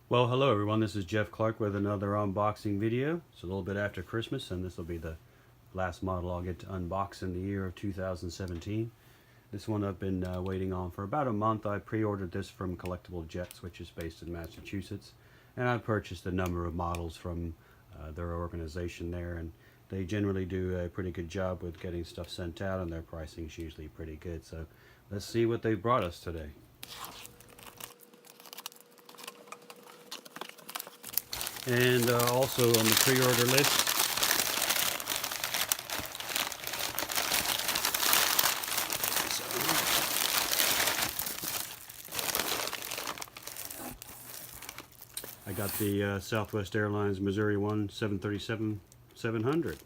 Well, hello everyone, this is Jeff Clark with another unboxing video. It's a little bit after Christmas and this will be the last model I'll get to unbox in the year of 2017. This one I've been waiting on for about a month. I pre-ordered this from Collectible Jets, which is based in Massachusetts, and I've purchased a number of models from their organization there, and they generally do a pretty good job with getting stuff sent out, and their pricing is usually pretty good. So let's see what they've brought us today. And also on the pre-order list, I got the Southwest Airlines Missouri 1 737-700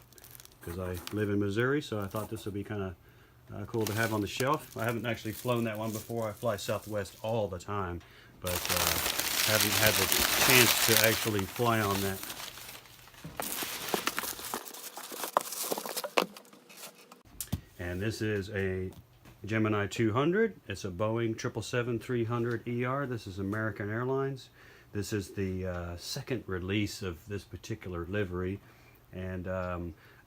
because I live in Missouri, so I thought this would be kind of cool to have on the shelf. I haven't actually flown that one before. I fly Southwest all the time, but haven't had the chance to actually fly on that. And this is a Gemini 200. It's a Boeing 777-300ER. This is American Airlines. This is the second release of this particular livery, and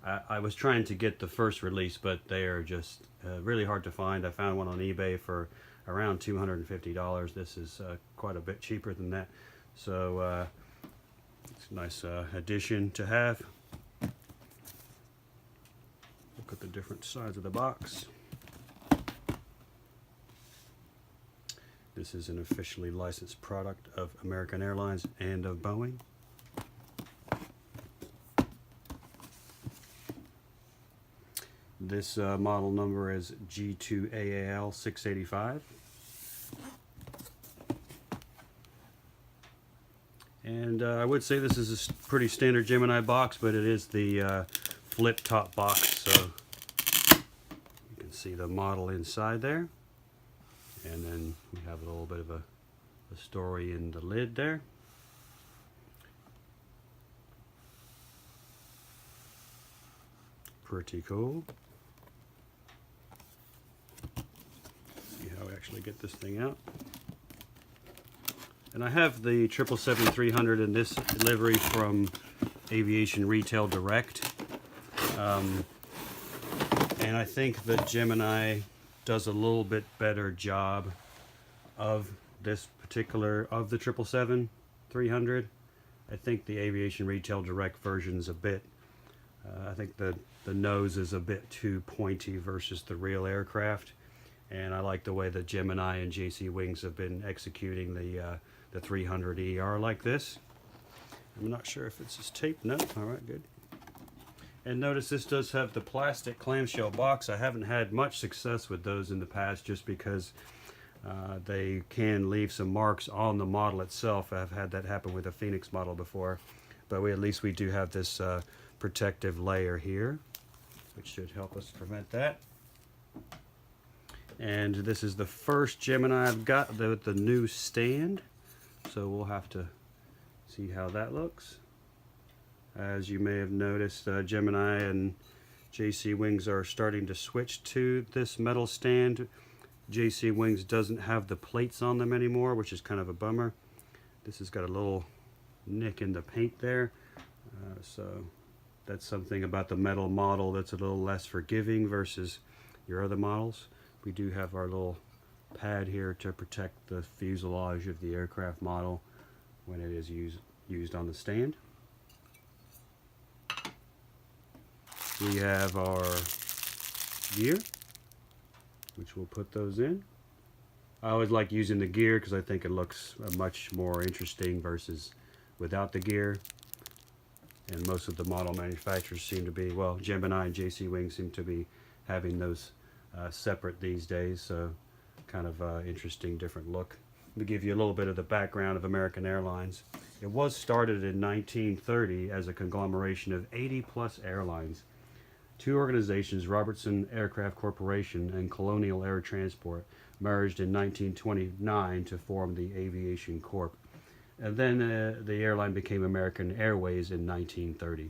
I was trying to get the first release, but they are just really hard to find. I found one on eBay for around $250. This is quite a bit cheaper than that, so it's a nice addition to have. Look at the different sides of the box. This is an officially licensed product of American Airlines and of Boeing. This model number is G2AAL 685. And I would say this is a pretty standard Gemini box, but it is the flip top box, so you can see the model inside there. And then we have a little bit of a story in the lid there. Pretty cool. See how we actually get this thing out. And I have the 777-300 in this livery from Aviation Retail Direct. And I think that Gemini does a little bit better job of this particular, of the 777-300. I think the Aviation Retail Direct version is a bit, I think the nose is a bit too pointy versus the real aircraft. And I like the way that Gemini and JC Wings have been executing the 300ER like this. I'm not sure if it's just tape. No, all right, good. And notice this does have the plastic clamshell box. I haven't had much success with those in the past just because they can leave some marks on the model itself. I've had that happen with a Phoenix model before, but at least we do have this protective layer here, which should help us prevent that. And this is the first Gemini I've got with the new stand, so we'll have to see how that looks. As you may have noticed, Gemini and JC Wings are starting to switch to this metal stand. JC Wings doesn't have the plates on them anymore, which is kind of a bummer. This has got a little nick in the paint there, so that's something about the metal model that's a little less forgiving versus your other models. We do have our little pad here to protect the fuselage of the aircraft model when it is used on the stand. We have our gear, which we'll put those in. I always like using the gear because I think it looks much more interesting versus without the gear. And most of the model manufacturers seem to be, well, Gemini and JC Wings seem to be having those separate these days, so kind of interesting, different look. Let me give you a little bit of the background of American Airlines. It was started in 1930 as a conglomeration of 80+ airlines. Two organizations, Robertson Aircraft Corporation and Colonial Air Transport, merged in 1929 to form the Aviation Corp. And then the airline became American Airways in 1930.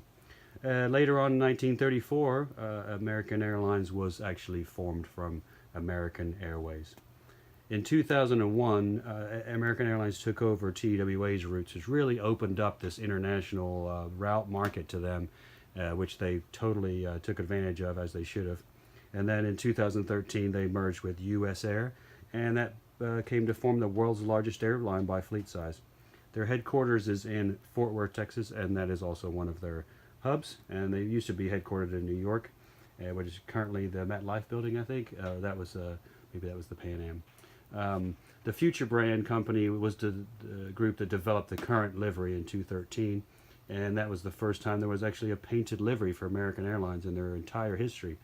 Later on in 1934, American Airlines was actually formed from American Airways. In 2001, American Airlines took over TWA's routes, which really opened up this international route market to them, which they totally took advantage of, as they should have. And then in 2013, they merged with US Air, and that came to form the world's largest airline by fleet size. Their headquarters is in Fort Worth, Texas, and that is also one of their hubs. And they used to be headquartered in New York, which is currently the MetLife building, I think. Maybe that was the Pan Am. The Future Brand Company was the group that developed the current livery in 2013, and that was the first time there was actually a painted livery for American Airlines in their entire history.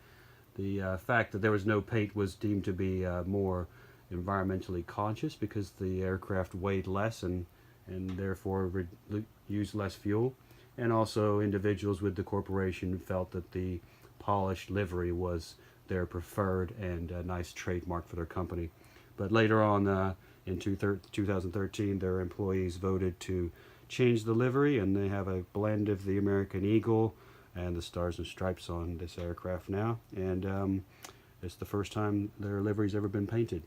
The fact that there was no paint was deemed to be more environmentally conscious because the aircraft weighed less and therefore used less fuel. And also individuals with the corporation felt that the polished livery was their preferred and nice trademark for their company. But later on in 2013, their employees voted to change the livery, and they have a blend of the American Eagle and the Stars and Stripes on this aircraft now. And it's the first time their livery's ever been painted.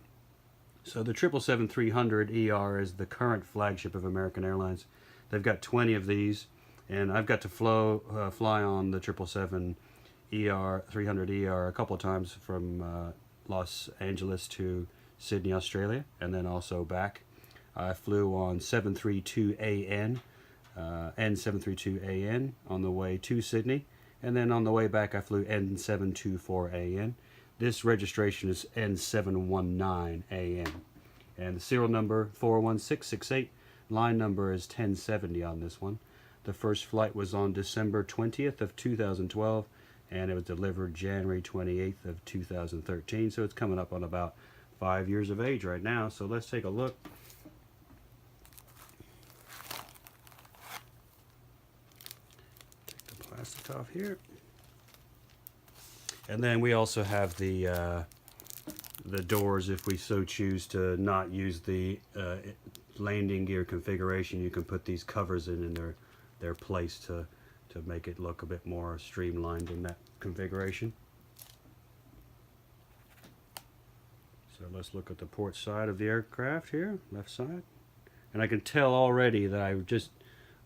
So the 777-300ER is the current flagship of American Airlines. They've got 20 of these, and I've got to fly on the 777-300ER a couple of times from Los Angeles to Sydney, Australia, and then also back. I flew on 732AN, N719AN on the way to Sydney, and then on the way back I flew N724AN. This registration is N719AN, and the serial number 41668. Line number is 1070 on this one. The first flight was on December 20th of 2012, and it was delivered January 28th of 2013. So it's coming up on about 5 years of age right now. So let's take a look. Take the plastic off here. And then we also have the doors. If we so choose to not use the landing gear configuration, you can put these covers in their place to make it look a bit more streamlined in that configuration. So let's look at the port side of the aircraft here, left side. And I can tell already that I just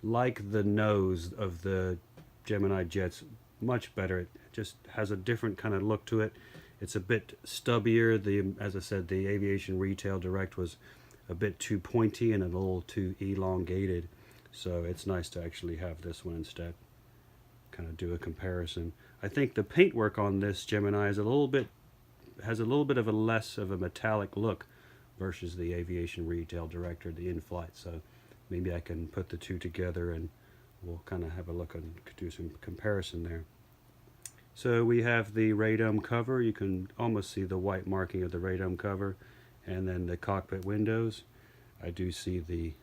like the nose of the Gemini jets much better. It just has a different kind of look to it. It's a bit stubbier. As I said, the Aviation Retail Direct was a bit too pointy and a little too elongated. So it's nice to actually have this one instead. Kind of do a comparison. I think the paintwork on this Gemini is has a little bit of a less of a metallic look versus the Aviation Retail Direct or the InFlight. So maybe I can put the two together and we'll kind of have a look and do some comparison there. So we have the radome cover. You can almost see the white marking of the radome cover, and then the cockpit windows. I do see the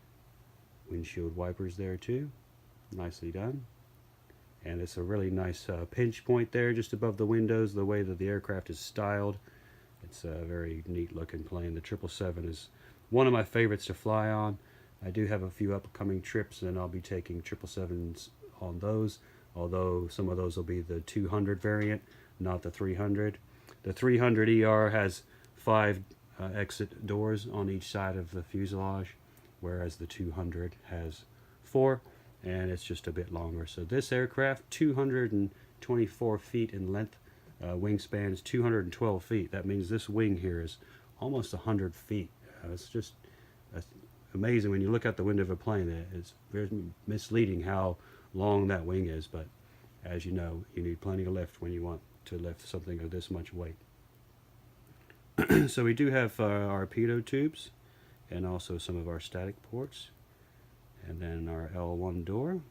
windshield wipers there too. Nicely done. And it's a really nice pinch point there just above the windows, the way that the aircraft is styled. It's a very neat looking plane. The 777 is one of my favorites to fly on. I do have a few upcoming trips, and I'll be taking 777s on those, although some of those will be the 200 variant, not the 300. The 300ER has 5 exit doors on each side of the fuselage, whereas the 200 has 4, and it's just a bit longer. So this aircraft, 224 feet in length, wingspan is 212 feet. That means this wing here is almost 100 feet. It's just amazing when you look out the window of a plane. It's very misleading how long that wing is, but as you know, you need plenty of lift when you want to lift something of this much weight. So we do have our pitot tubes and also some of our static ports, and then our L1 door.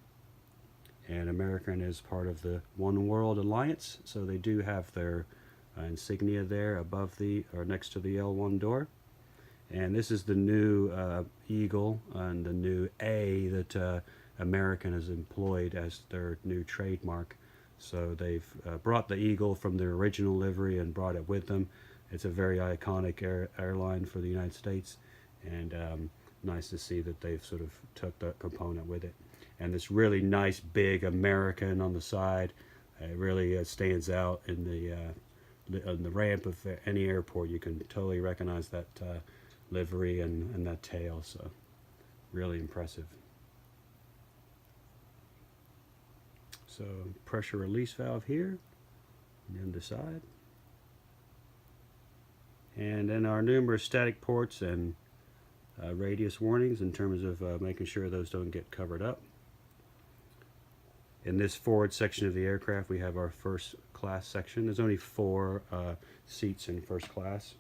And American is part of the One World Alliance, so they do have their insignia there above or next to the L1 door. And this is the new Eagle and the new A that American has employed as their new trademark. So they've brought the Eagle from their original livery and brought it with them. It's a very iconic airline for the United States, and nice to see that they've sort of took that component with it. And this really nice big American on the side, it really stands out in the ramp of any airport. You can totally recognize that livery and that tail, so really impressive. So pressure release valve here on the underside. And then our numerous static ports and radius warnings in terms of making sure those don't get covered up. In this forward section of the aircraft, we have our first class section. There's only 4 seats in first class,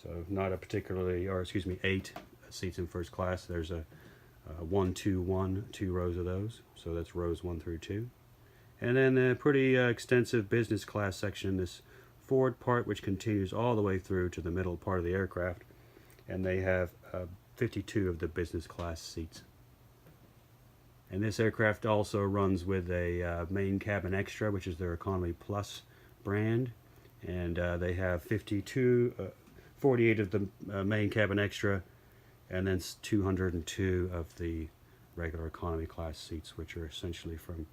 so not a particularly, or excuse me, 8 seats in first class. There's a 1, 2, 1, 2 rows of those, so that's rows 1 through 2. And then a pretty extensive business class section in this forward part, which continues all the way through to the middle part of the aircraft, and they have 52 of the business class seats. And this aircraft also runs with a main cabin extra, which is their Economy Plus brand, and they have 48 of the main cabin extra, and then 202 of the regular economy class seats, which are essentially from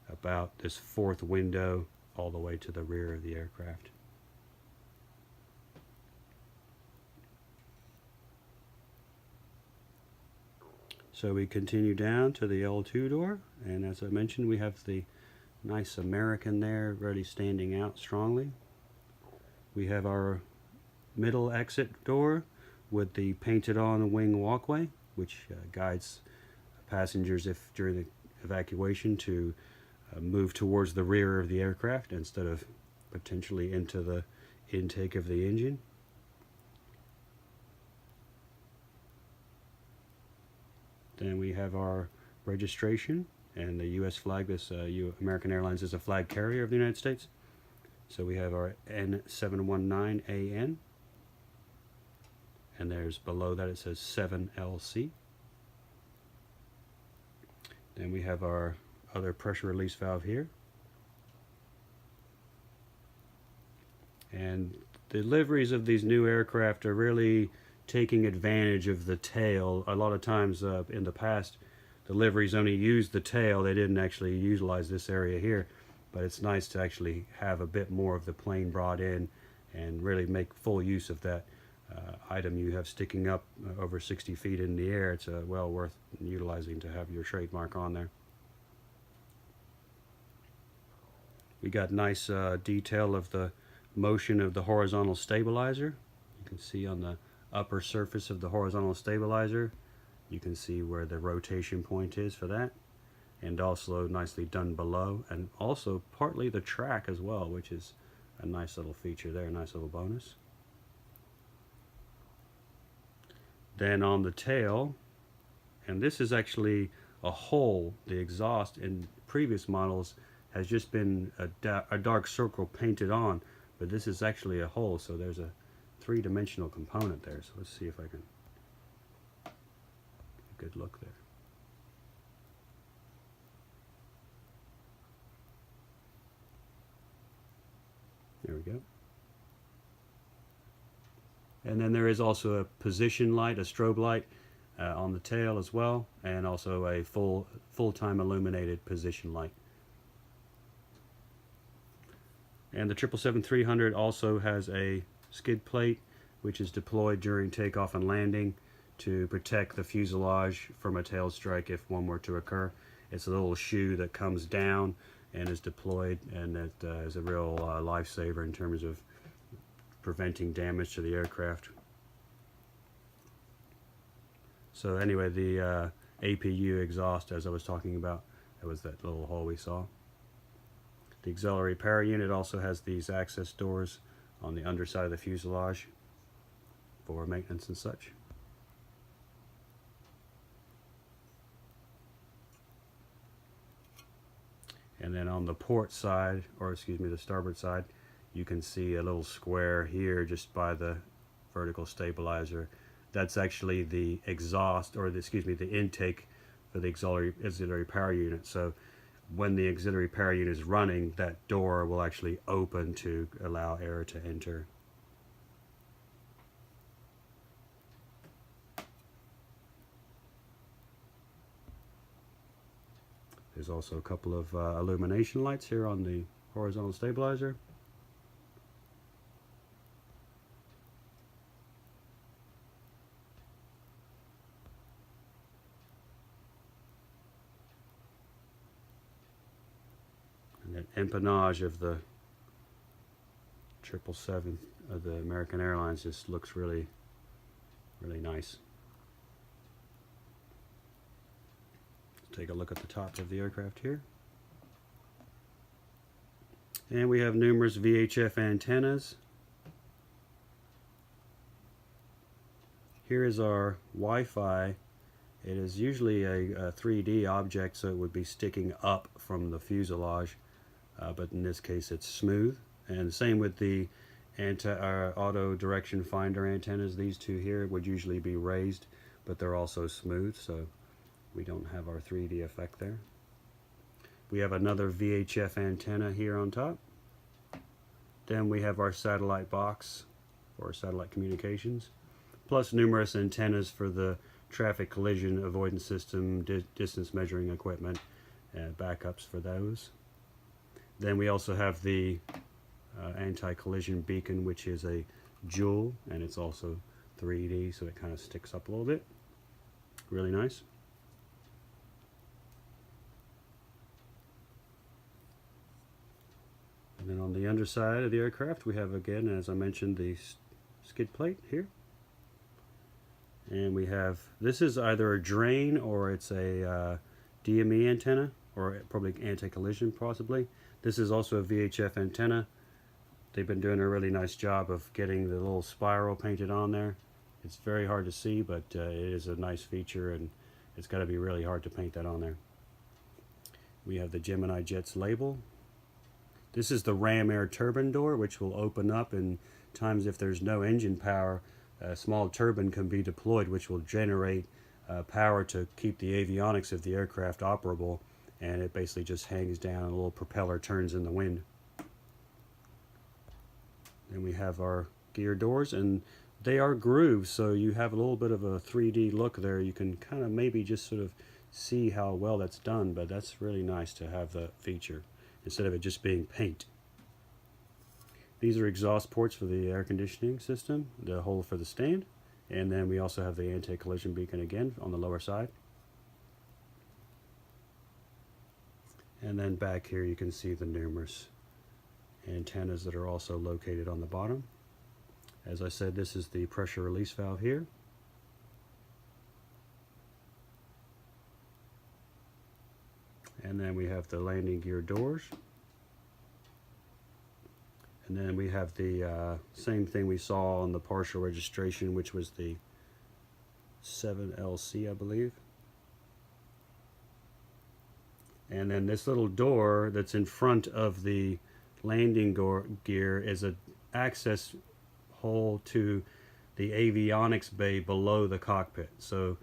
about this 4th window all the way to the rear of the aircraft. So we continue down to the L2 door, and as I mentioned, we have the nice American there really standing out strongly. We have our middle exit door with the painted on wing walkway, which guides passengers if during the evacuation to move towards the rear of the aircraft instead of potentially into the intake of the engine. Then we have our registration and the U.S. flag. This American Airlines is a flag carrier of the United States. So we have our N719AN. And there's below that it says 7LC. Then we have our other pressure release valve here. And the liveries of these new aircraft are really taking advantage of the tail. A lot of times in the past, the liveries only used the tail. They didn't actually utilize this area here, but it's nice to actually have a bit more of the plane brought in and really make full use of that item you have sticking up over 60 feet in the air. It's well worth utilizing to have your trademark on there. We got nice detail of the motion of the horizontal stabilizer. You can see on the upper surface of the horizontal stabilizer, you can see where the rotation point is for that, and also nicely done below, and also partly the track as well, which is a nice little feature there, a nice little bonus. Then on the tail, and this is actually a hole, the exhaust in previous models has just been a dark circle painted on, but this is actually a hole, so there's a 3-dimensional component there. So let's see if I can get a good look there. There we go. And then there is also a position light, a strobe light on the tail as well, and also a full-time illuminated position light. And the 777-300 also has a skid plate, which is deployed during takeoff and landing to protect the fuselage from a tail strike if one were to occur. It's a little shoe that comes down and is deployed, and that is a real lifesaver in terms of preventing damage to the aircraft. So anyway, the APU exhaust, as I was talking about, that was that little hole we saw. The auxiliary power unit also has these access doors on the underside of the fuselage for maintenance and such. And then on the port side, or excuse me, the starboard side, you can see a little square here just by the vertical stabilizer. That's actually the exhaust, or the, excuse me, the intake for the auxiliary power unit. So when the auxiliary power unit is running, that door will actually open to allow air to enter. There's also a couple of illumination lights here on the horizontal stabilizer. empennage of the 777 of the American Airlines just looks really, really nice. Let's take a look at the top of the aircraft here. And we have numerous VHF antennas. Here is our Wi-Fi. It is usually a 3D object, so it would be sticking up from the fuselage, but in this case it's smooth. And same with the auto direction finder antennas. These two here would usually be raised, but they're also smooth, so we don't have our 3D effect there. We have another VHF antenna here on top. Then we have our satellite box for satellite communications, plus numerous antennas for the traffic collision avoidance system, distance measuring equipment, and backups for those. Then we also have the anti-collision beacon, which is a jewel, and it's also 3D, so it kind of sticks up a little bit. Really nice. And then on the underside of the aircraft, we have, again, as I mentioned, the skid plate here. And we have, this is either a drain or it's a DME antenna, or probably anti-collision possibly. This is also a VHF antenna. They've been doing a really nice job of getting the little spiral painted on there. It's very hard to see, but it is a nice feature, and it's got to be really hard to paint that on there. We have the Gemini Jets label. This is the ram air turbine door, which will open up in times if there's no engine power. A small turbine can be deployed, which will generate power to keep the avionics of the aircraft operable, and it basically just hangs down and a little propeller turns in the wind. Then we have our gear doors, and they are grooved, so you have a little bit of a 3D look there. You can kind of maybe just sort of see how well that's done, but that's really nice to have that feature instead of it just being paint. These are exhaust ports for the air conditioning system, the hole for the stand, and then we also have the anti-collision beacon again on the lower side. And then back here you can see the numerous antennas that are also located on the bottom. As I said, this is the pressure release valve here. And then we have the landing gear doors. And then we have the same thing we saw on the partial registration, which was the 7LC, I believe. And then this little door that's in front of the landing gear is an access hole to the avionics bay below the cockpit. So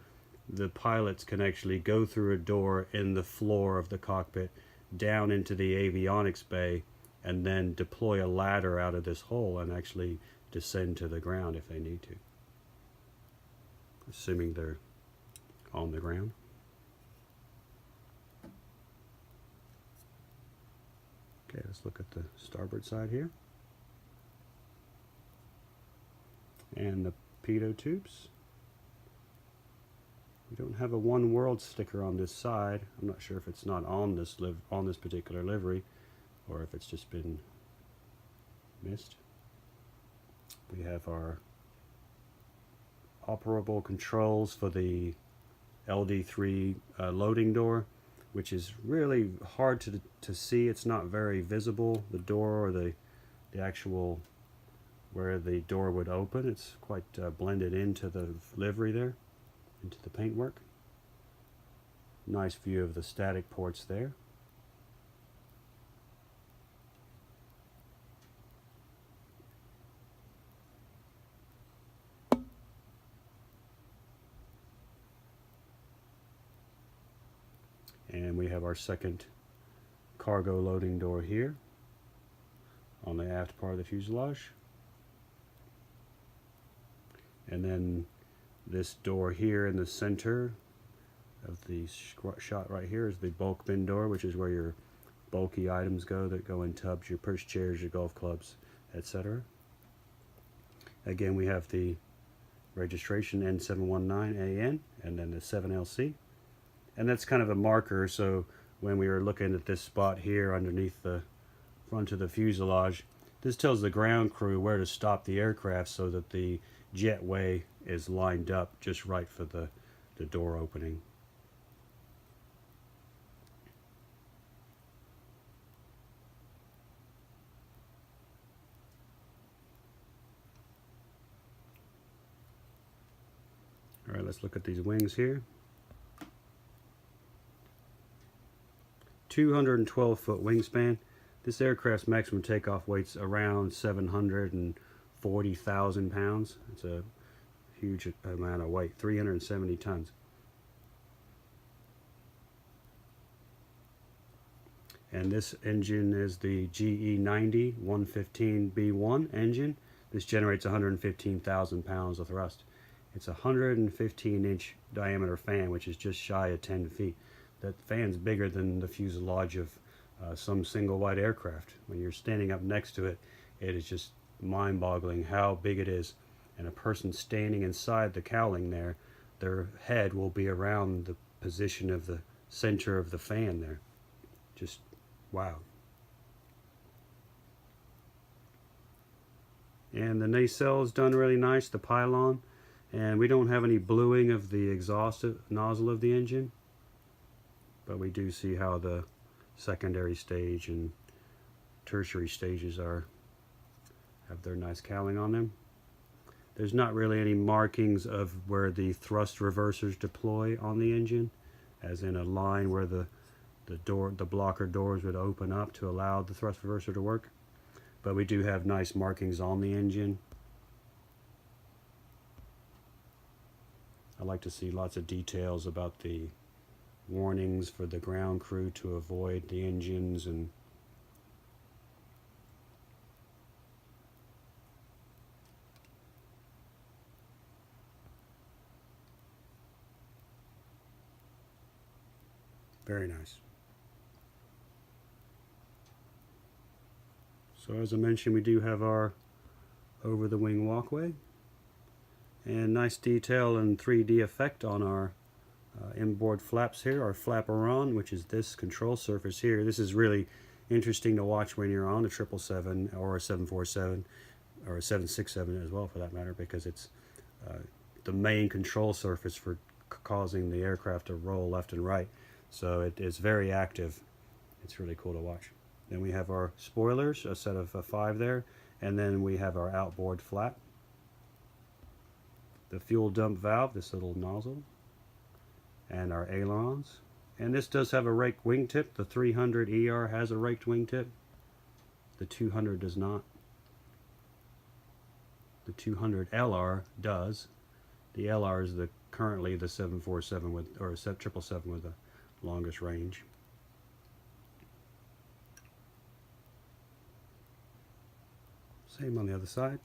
the pilots can actually go through a door in the floor of the cockpit down into the avionics bay, and then deploy a ladder out of this hole and actually descend to the ground if they need to, assuming they're on the ground. Okay, let's look at the starboard side here. And the pitot tubes. We don't have a One World sticker on this side. I'm not sure if it's not on this particular livery, or if it's just been missed. We have our operable controls for the LD3 loading door, which is really hard to see. It's not very visible, the door, or the actual where the door would open. It's quite blended into the livery there, into the paintwork. Nice view of the static ports there. And we have our second cargo loading door here on the aft part of the fuselage. And then this door here in the center of the shot right here is the bulk bin door, which is where your bulky items go that go in tubs, your push chairs, your golf clubs, etc. Again, we have the registration N719AN and then the 7LC. And that's kind of a marker, so when we were looking at this spot here underneath the front of the fuselage. This tells the ground crew where to stop the aircraft so that the jetway is lined up just right for the door opening. All right, let's look at these wings here. 212-foot wingspan. This aircraft's maximum takeoff weight's around 740,000 pounds. It's a huge amount of weight, 370 tons. And this engine is the GE90 115B1 engine. This generates 115,000 pounds of thrust. It's a 115-inch diameter fan, which is just shy of 10 feet. That fan's bigger than the fuselage of some single-wide aircraft. When you're standing up next to it, it is just mind-boggling how big it is. And a person standing inside the cowling there, their head will be around the position of the center of the fan there. Just wow. And the nacelle is done really nice, the pylon. And we don't have any bluing of the exhaust nozzle of the engine, but we do see how the secondary stage and tertiary stages have their nice cowling on them. There's not really any markings of where the thrust reversers deploy on the engine, as in a line where the blocker doors would open up to allow the thrust reverser to work. But we do have nice markings on the engine. I like to see lots of details about the warnings for the ground crew to avoid the engines, and very nice. So as I mentioned, we do have our over the wing walkway. And nice detail and 3D effect on our inboard flaps here, our flaperon, which is this control surface here. This is really interesting to watch when you're on a 777 or a 747 or a 767 as well, for that matter, because it's the main control surface for causing the aircraft to roll left and right. So it is very active. It's really cool to watch. Then we have our spoilers, a set of 5 there, and then we have our outboard flap. The fuel dump valve, this little nozzle, and our ailerons. And this does have a raked wingtip. The 300 ER has a raked wingtip. The 200 does not. The 200 LR does. The LR is currently the 747 with, or 777 with the longest range. Same on the other side.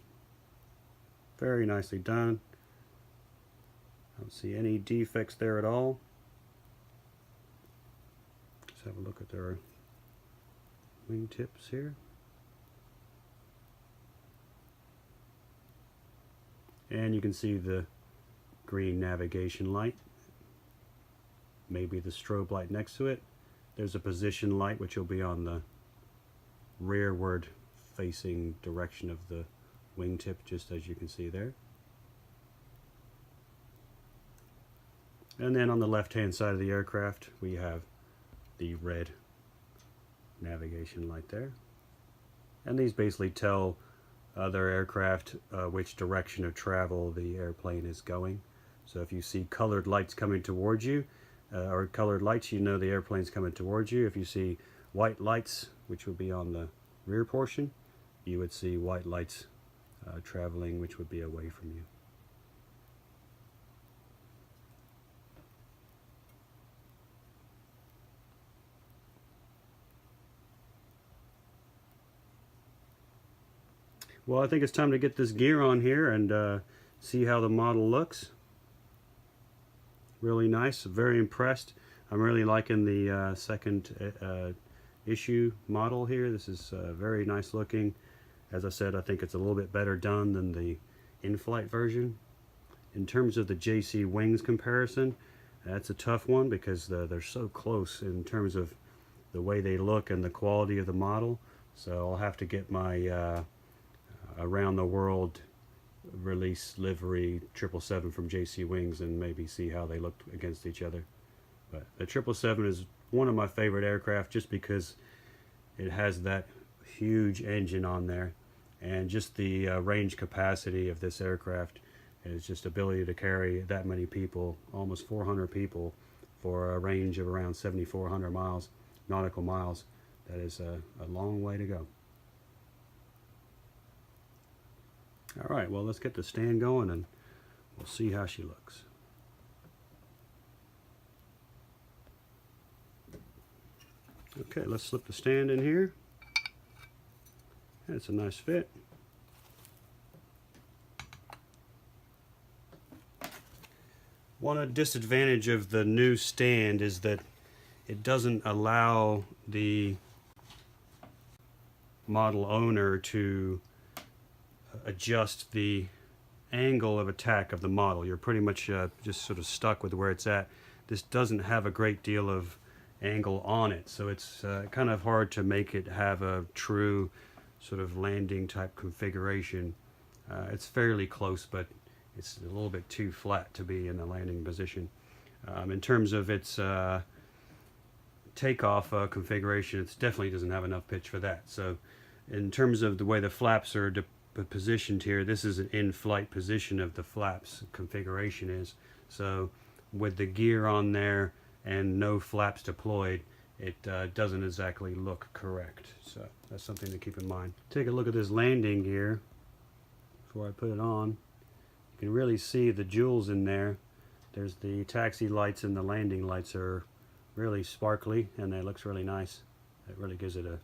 Very nicely done. I don't see any defects there at all. Let's have a look at their wing tips here. And you can see the green navigation light. Maybe the strobe light next to it. There's a position light which will be on the rearward facing direction of the wingtip, just as you can see there. And then on the left hand side of the aircraft we have the red navigation light there. And these basically tell other aircraft which direction of travel the airplane is going. So if you see colored lights coming towards you, or colored lights, you know the airplane's coming towards you. If you see white lights, which would be on the rear portion, you would see white lights traveling, which would be away from you. Well, I think it's time to get this gear on here and see how the model looks. Really nice, very impressed. I'm really liking the second issue model here. This is very nice looking. As I said, I think it's a little bit better done than the InFlight version. In terms of the JC wings comparison, that's a tough one because they're so close in terms of the way they look and the quality of the model. So I'll have to get my around the world release livery 777 from JC Wings and maybe see how they look against each other. But the 777 is one of my favorite aircraft just because it has that huge engine on there, and just the range capacity of this aircraft is just ability to carry that many people, almost 400 people, for a range of around 7,400 miles, nautical miles. That is a long way to go. All right, well, let's get the stand going and we'll see how she looks. Okay, let's slip the stand in here. That's a nice fit. One disadvantage of the new stand is that it doesn't allow the model owner to adjust the angle of attack of the model. You're pretty much just sort of stuck with where it's at. This doesn't have a great deal of angle on it, so it's kind of hard to make it have a true sort of landing type configuration. It's fairly close, but it's a little bit too flat to be in the landing position. In terms of its takeoff configuration, it definitely doesn't have enough pitch for that. So in terms of the way the flaps are positioned here, this is an in-flight position of the flaps configuration is. So with the gear on there and no flaps deployed, it doesn't exactly look correct. So that's something to keep in mind. Take a look at this landing gear before I put it on. You can really see the jewels in there. There's the taxi lights, and the landing lights are really sparkly, and it looks really nice. It really gives it a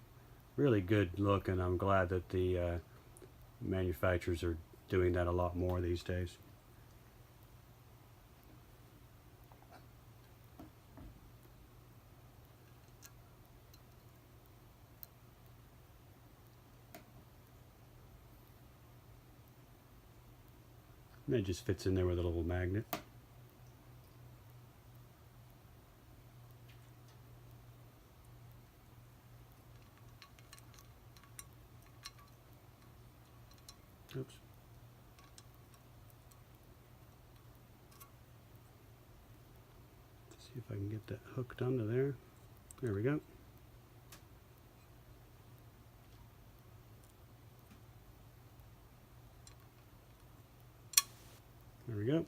really good look, and I'm glad that the manufacturers are doing that a lot more these days. And it just fits in there with a little magnet. Oops. Let's see if I can get that hooked onto there. There we go. There we go.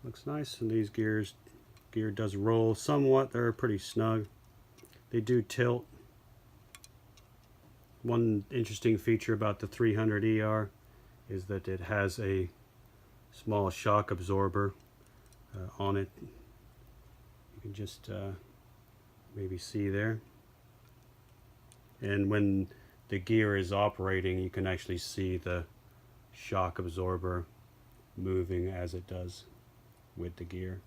Looks nice, and these gear does roll somewhat. They're pretty snug. They do tilt. One interesting feature about the 300ER is that it has a small shock absorber on it. You can just maybe see there. And when the gear is operating, you can actually see the shock absorber moving as it does with the gear.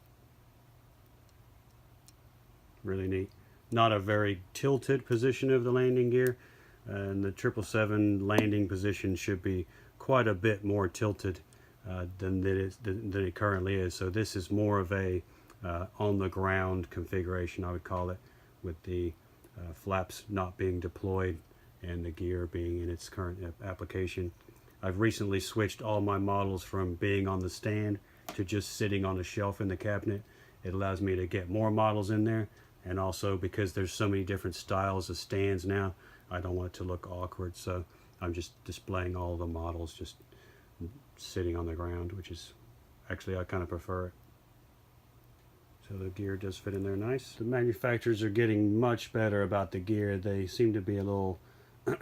Really neat. Not a very tilted position of the landing gear, and the 777 landing position should be quite a bit more tilted than it currently is. So this is more of a on the ground configuration, I would call it, with the flaps not being deployed and the gear being in its current application. I've recently switched all my models from being on the stand to just sitting on a shelf in the cabinet. It allows me to get more models in there, and also because there's so many different styles of stands now, I don't want it to look awkward, so I'm just displaying all the models just sitting on the ground, which is actually, I kind of prefer it. So the gear does fit in there nice. The manufacturers are getting much better about the gear. They seem to be a little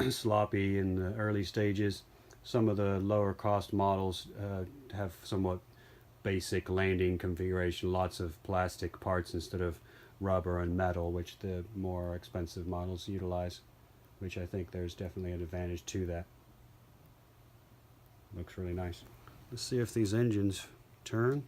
sloppy in the early stages. Some of the lower cost models have somewhat basic landing configuration, lots of plastic parts instead of rubber and metal, which the more expensive models utilize, which I think there's definitely an advantage to that. Looks really nice. Let's see if these engines turn.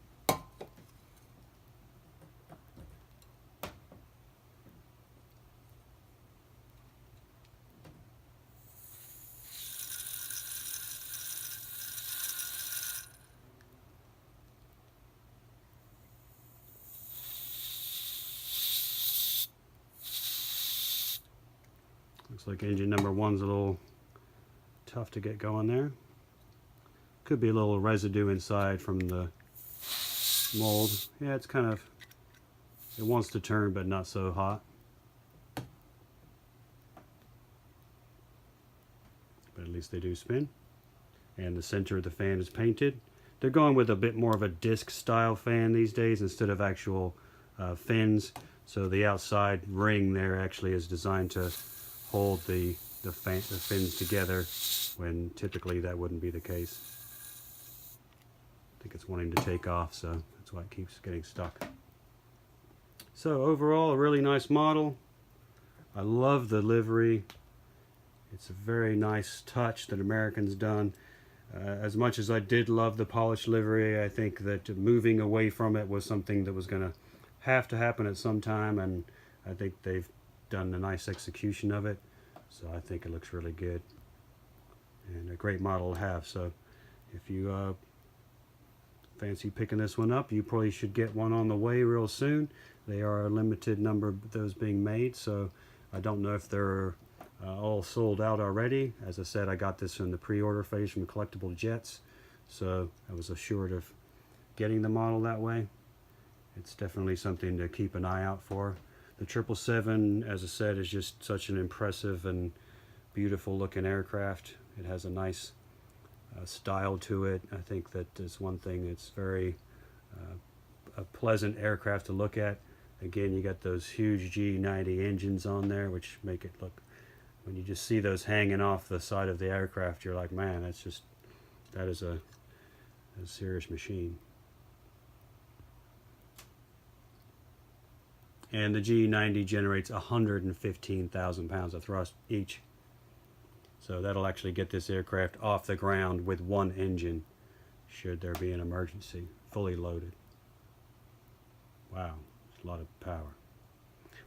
Looks like engine number 1's a little tough to get going there. Could be a little residue inside from the mold. Yeah, it's kind of, it wants to turn but not so hot. But at least they do spin. And the center of the fan is painted. They're going with a bit more of a disc style fan these days instead of actual fins. So the outside ring there actually is designed to hold the fins together, when typically that wouldn't be the case. I think it's wanting to take off, so that's why it keeps getting stuck. So overall, a really nice model. I love the livery. It's a very nice touch that American's done. As much as I did love the polished livery, I think that moving away from it was something that was going to have to happen at some time, and I think they've done a nice execution of it. So I think it looks really good and a great model to have. So if you fancy picking this one up, you probably should get one on the way real soon. They are a limited number of those being made, so I don't know if they're all sold out already. As I said, I got this in the pre-order phase from Collectible Jets, so I was assured of getting the model that way. It's definitely something to keep an eye out for. The 777, as I said, is just such an impressive and beautiful looking aircraft. It has a nice style to it. I think that is one thing. It's very a pleasant aircraft to look at. Again, you got those huge G90 engines on there, which make it look, when you just see those hanging off the side of the aircraft, you're like, man, that is a serious machine. And the G90 generates 115,000 pounds of thrust each. So that'll actually get this aircraft off the ground with one engine, should there be an emergency, fully loaded. Wow, it's a lot of power.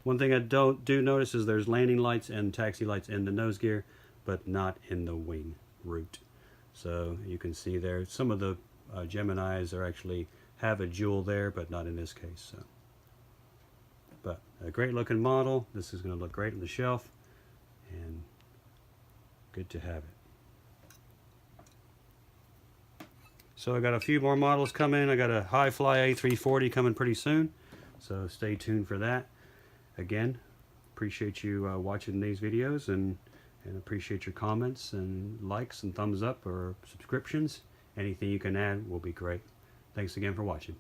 One thing I do notice is there's landing lights and taxi lights in the nose gear, but not in the wing root. So you can see there, some of the Geminis are actually have a jewel there, but not in this case. So. But a great looking model. This is going to look great on the shelf, and good to have it. So I got a few more models coming. I got a High Fly A340 coming pretty soon, so stay tuned for that. Again, appreciate you watching these videos, and appreciate your comments and likes and thumbs up or subscriptions. Anything you can add will be great. Thanks again for watching.